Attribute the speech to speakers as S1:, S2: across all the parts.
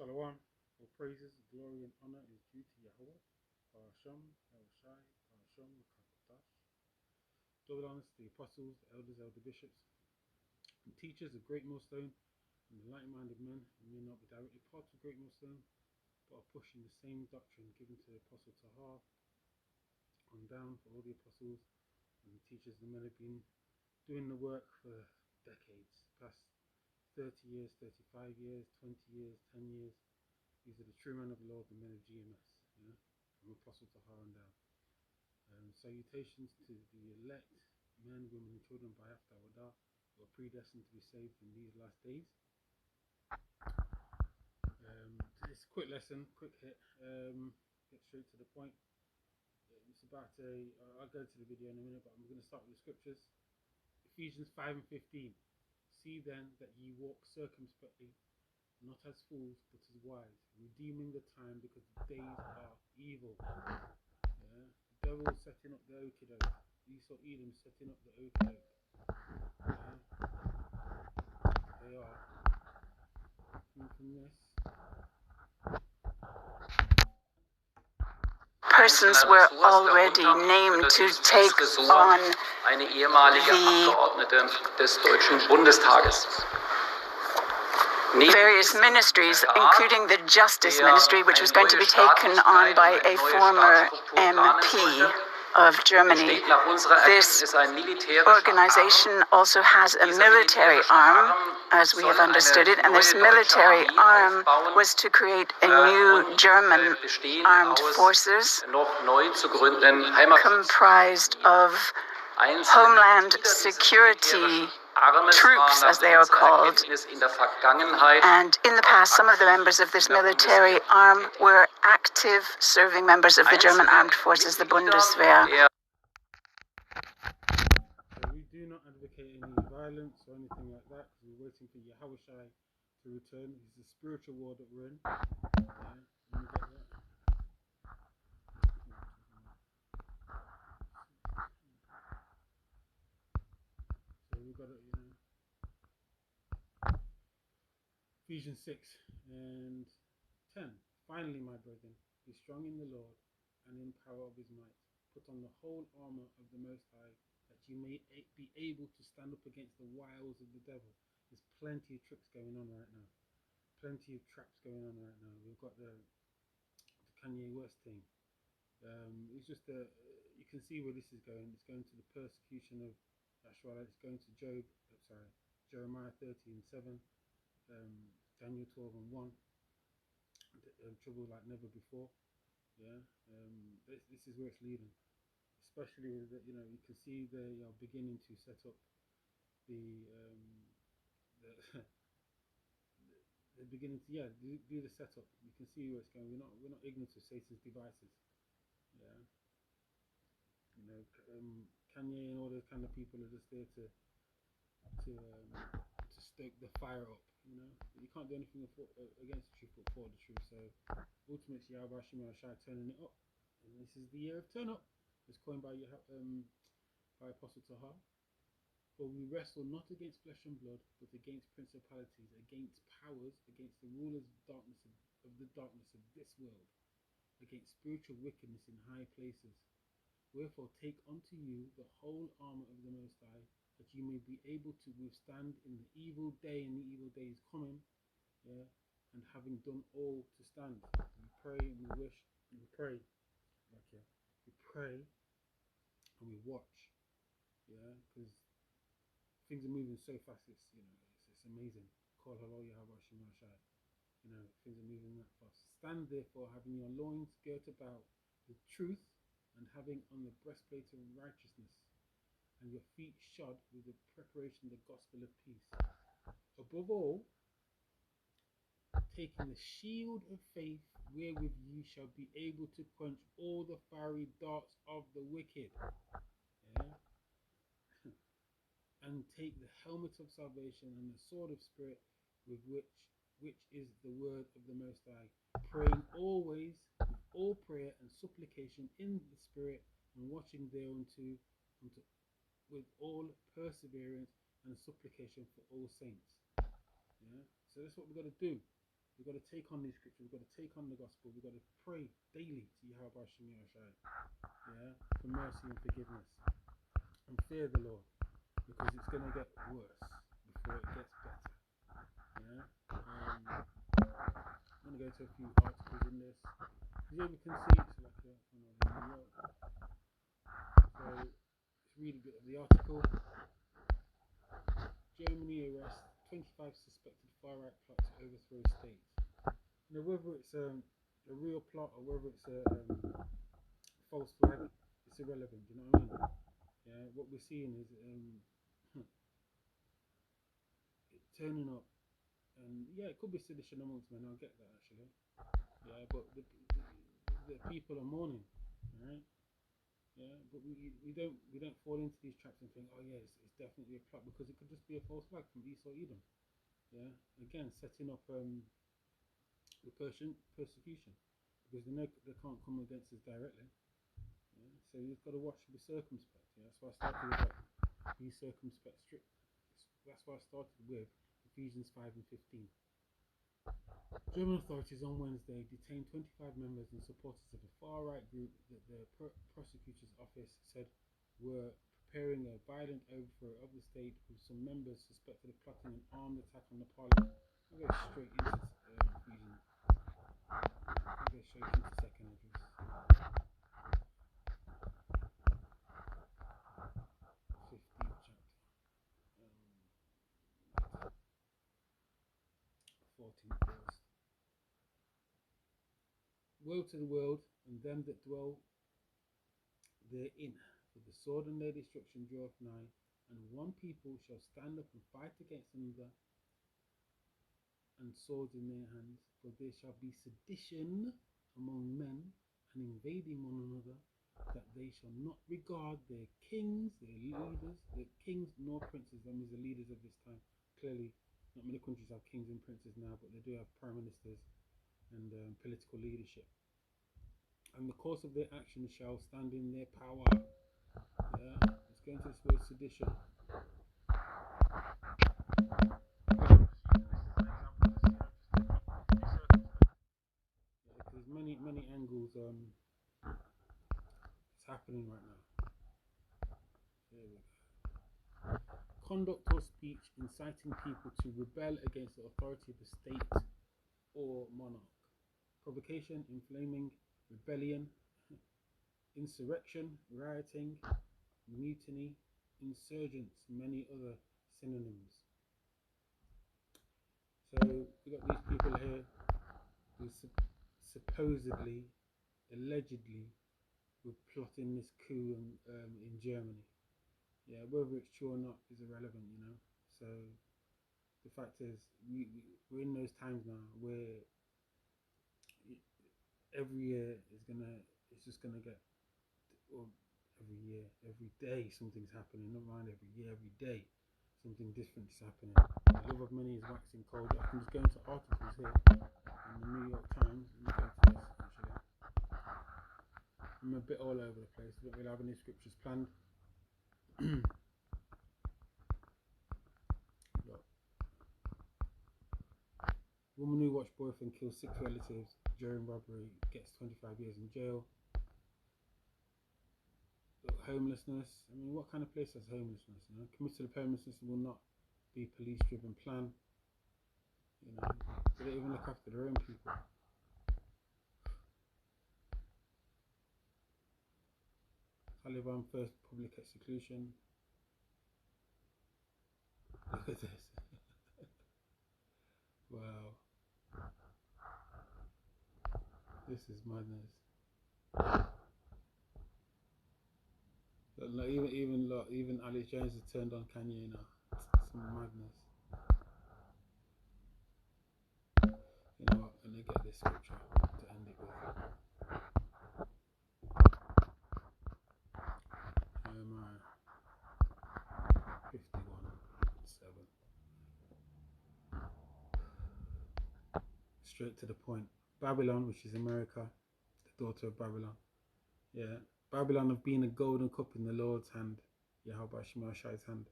S1: Shalom, all praises, glory, and honor is due to Yahweh. Parasham, Elshai, Parasham, Kakotash. Double honors to the apostles, the elders, elder bishops, and teachers of Great Millstone, and the light-minded men who may not be directly part of Great Millstone, but are pushing the same doctrine given to the Apostle Tahar on down for all the apostles and the teachers. The men have been doing the work for decades, past 30 years, 35 years, 20 years, 10 years. These are the true men of the Lord, the men of GMS, from Apostle Tahar on down. Salutations to the elect, men, women, and children by After who are predestined to be saved in these last days. It's a quick lesson, quick hit, get straight to the point. It's about I'll go to the video in a minute, but I'm going to start with the scriptures. Ephesians 5 and 15. See then that ye walk circumspectly, not as fools, but as wise, redeeming the time, because the days are evil. The devil is setting up the okey-doke. Esau Edom setting up the okey-doke. They are. From this.
S2: Persons were already named to take on
S3: eine ehemalige Abgeordnete des Deutschen Bundestages.
S2: various ministries, including the Justice Ministry, which was going to be taken on by a former MP of Germany. This organization also has a military arm, as we have understood it, and this military arm was to create a new German armed forces comprised of Homeland Security troops, as they are called. And in the past, some of the members of this military arm were active serving members of the German armed forces, the Bundeswehr.
S1: So we do not advocate any violence or anything like that. We're waiting for Yahushua to return. It's a spiritual war that we're in. Let me get that. So we've got it, Ephesians 6 and 10. Finally, my brethren, be strong in the Lord and in power of his might. Put on the whole armor of the Most High, that you may be able to stand up against the wiles of the devil. There's plenty of tricks going on right now. Plenty of traps going on right now. We've got the Kanye West thing. It's just you can see where this is going. It's going to the persecution of Ashwala. It's going to Jeremiah 30 and 7. Daniel 12 and 1, trouble like never before. This is where it's leading, especially with the, you can see they are beginning to set up they're beginning to do the setup. You can see where it's going. We're not ignorant of Satan's devices. Kanye and all those kind of people are just there to stoke the fire up. You can't do anything against the truth but for the truth. So ultimately, Yahweh Shai turning it up, and this is the year of turn up. It's coined by Apostle Tahar. For we wrestle not against flesh and blood, but against principalities, against powers, against the rulers of the darkness of this world, against spiritual wickedness in high places. Wherefore take unto you the whole armor of the Most High, that you may be able to withstand in the evil day, and the evil day is coming, and having done all to stand. We pray and we wish, and we pray, we pray and we watch, because things are moving so fast. It's amazing. Call hello Yahweh Shemar Shai. Things are moving that fast. Stand therefore, having your loins girt about with truth, and having on the breastplate of righteousness, and your feet shod with the preparation of the gospel of peace. Above all, taking the shield of faith, wherewith ye shall be able to quench all the fiery darts of the wicked. And take the helmet of salvation and the sword of spirit, with which is the word of the Most High, praying always with all prayer and supplication in the spirit, and watching thereunto with all perseverance and supplication for all saints. So that's what we've got to do. We've got to take on these scriptures. We've got to take on the gospel. We've got to pray daily to Yahweh Shemiyah Shai, for mercy and forgiveness, and fear the Lord, because it's going to get worse before it gets better. I'm going to go to a few articles in this. Here we can see it's like New York. So let's read a bit of the article. Germany arrests 25 suspected far-right plot to overthrow state. Now, whether it's a real plot or whether it's a false flag, it's irrelevant. Do you know what I mean? Yeah, what we're seeing is it turning up, and yeah, it could be sedition amongst men. I'll get that actually. Yeah, but the people are mourning, right? Yeah, but we don't fall into these traps and think, oh yeah, it's definitely a plot, because it could just be a false flag from Esau Edom. Yeah, again, setting up the persecution, because they know they can't come against us directly. Yeah, so you've got to watch, be circumspect. Yeah, that's why I started with that. Be circumspect, strict. That's why I started with Ephesians 5 and 15. German authorities on Wednesday detained 25 members and supporters of a far-right group that the prosecutor's office said were preparing a violent overthrow of the state, with some members suspected of plotting an armed attack on the parliament. I'll go straight into Ephesians. I'll go straight into 2nd Esdras. 15th chapter. 14th verse. Woe to the world and them that dwell therein, for the sword and their destruction draweth nigh, and one people shall stand up and fight against another, and swords in their hands. For there shall be sedition among men, and invading one another, that they shall not regard their kings, their leaders, their kings nor princes. Them is the leaders of this time. Clearly, not many countries have kings and princes now, but they do have prime ministers and political leadership. And the course of their actions shall stand in their power. Yeah, let's go into this word sedition. There's many angles it's happening right now. There we go. Conduct or speech inciting people to rebel against the authority of the state or monarch. Provocation, inflaming, rebellion, insurrection, rioting, mutiny, insurgents, many other synonyms. So we got these people here who supposedly, allegedly, were plotting this coup in Germany. Yeah, whether it's true or not is irrelevant, you know. So the fact is, we're in those times now where every year it's just gonna get, or every year, every day something's happening. Not mind every year, every day something different is happening. The love of many is waxing cold. I can just go into articles here in the New York Times. Let me go to this actually. I'm a bit all over the place. I don't really have any scriptures planned. Look. Woman who watched boyfriend kill 6 relatives during robbery gets 25 years in jail. Look, homelessness. I mean, what kind of place has homelessness? You know, committed homelessness will not be police-driven plan. You know, they don't even look after their own people. Taliban first public execution. Look at this. Wow. This is madness. Look, even Alex Jones has turned on Kanye now. Some madness. You know what? I'm gonna get this scripture to end it with. Jeremiah 51:7. Straight to the point. Babylon, which is America, the daughter of Babylon. Yeah. Babylon have been a golden cup in the Lord's hand, Yahweh Shemashai's hand,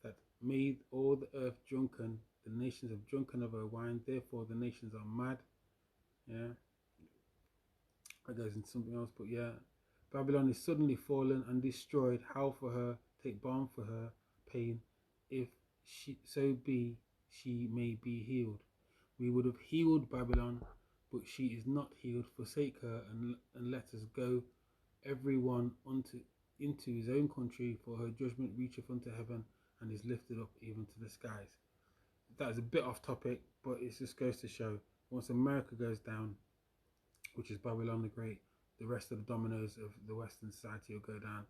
S1: that made all the earth drunken. The nations have drunken of her wine, therefore the nations are mad. Yeah. That goes into something else, but yeah. Babylon is suddenly fallen and destroyed. Howl for her, take balm for her pain. If she may be healed. We would have healed Babylon, but she is not healed. Forsake her and let us go, everyone into his own country, for her judgment reacheth unto heaven and is lifted up even to the skies. That is a bit off topic, but it just goes to show, once America goes down, which is Babylon the Great, the rest of the dominoes of the Western society will go down.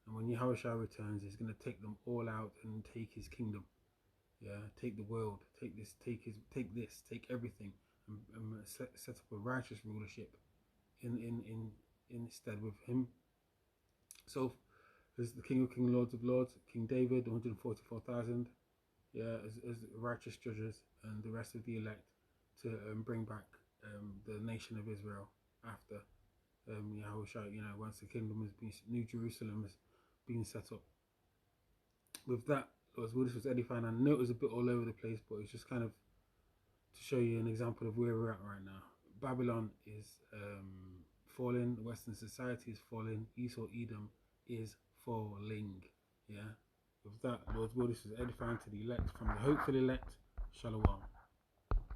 S1: And when Yahushua returns, he's going to take them all out and take his kingdom. Yeah, take the world, take everything, and set up a righteous rulership instead with him. So, as the King of Kings, Lords of Lords, King David, 144,000, yeah, as righteous judges, and the rest of the elect to bring back the nation of Israel after Yahushua, you know, once the kingdom has been, New Jerusalem has been set up. With that, this was edifying. I know it was a bit all over the place, but it's just kind of to show you an example of where we're at right now. Babylon is falling, Western society is falling, Esau Edom is falling. Yeah. With that, Lord's will, this was edifying to the elect, from the hopeful elect. Shalom.